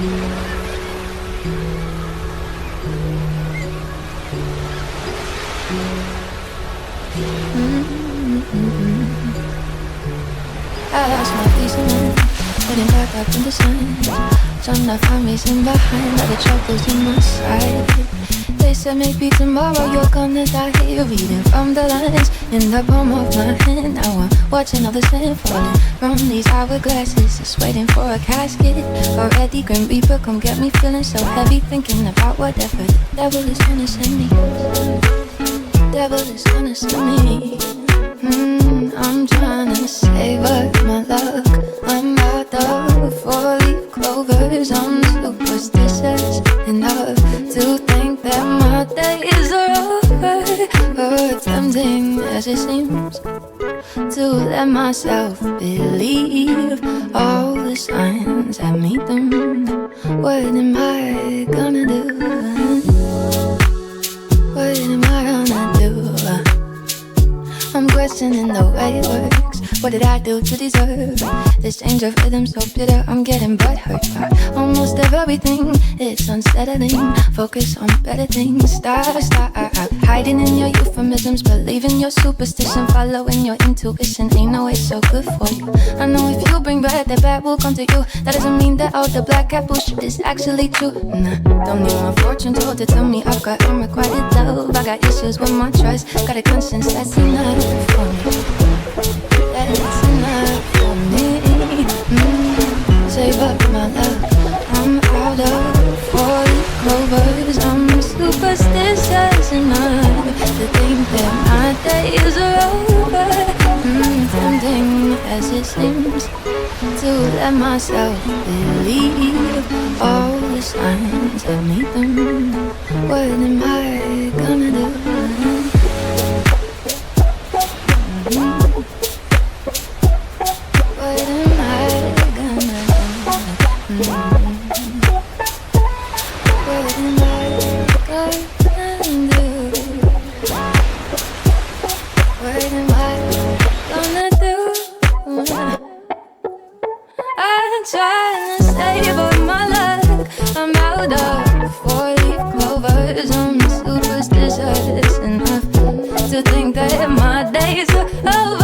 I lost my peace of mind, getting back up in the sun. Trying to find reason behind all the troubles in my side. They said maybe tomorrow you're gonna die. Reading from the lines in the palm of my hand. Now I'm watching all the sand falling from these hourglasses, just waiting for a casket. Already Grim Reaper, come get me feeling so heavy, thinking about whatever the devil is gonna send me. Devil is gonna send me. I'm trying to save up my luck. I'm out of 4-leaf clovers. I'm superstitious enough to think that my days are over. But tempting as it seems to let myself believe all the signs that meet them. What am I gonna do? What am I gonna do? I'm questioning the way it works. What did I do to deserve this change of rhythm so bitter? I'm getting butthurt by almost everything. It's unsettling. Focus on better things. Stop hiding in your euphemisms, believing your superstition, following your intuition. Ain't no way so good for you. I know if you bring bad, the bad will come to you. That doesn't mean that all the black apple shit is actually true. Nah, don't need my fortune told to tell me I've got unrequited love. I got issues with my trust, got a conscience that's enough for me. That is enough for me. Save up my love. I'm out of 4-leaf clovers. I'm superstitious enough to think that my days are over. Tempting as it seems to let myself believe all the signs that meet them. What am I gonna do? What am I gonna do? What am I gonna do? What am I gonna do? I'm trying to save up my luck. I'm out of 4-leaf clovers. I'm superstitious enough to think that my days are over.